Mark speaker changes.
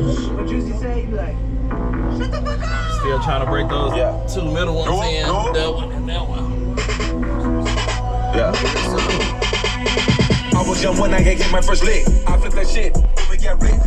Speaker 1: What Juicy say? He be like, shut the fuck up.
Speaker 2: Still trying to break those two middle ones in. That one and that one.
Speaker 3: Yeah. I was young when I get my first lick. I flipped that shit. We got rich.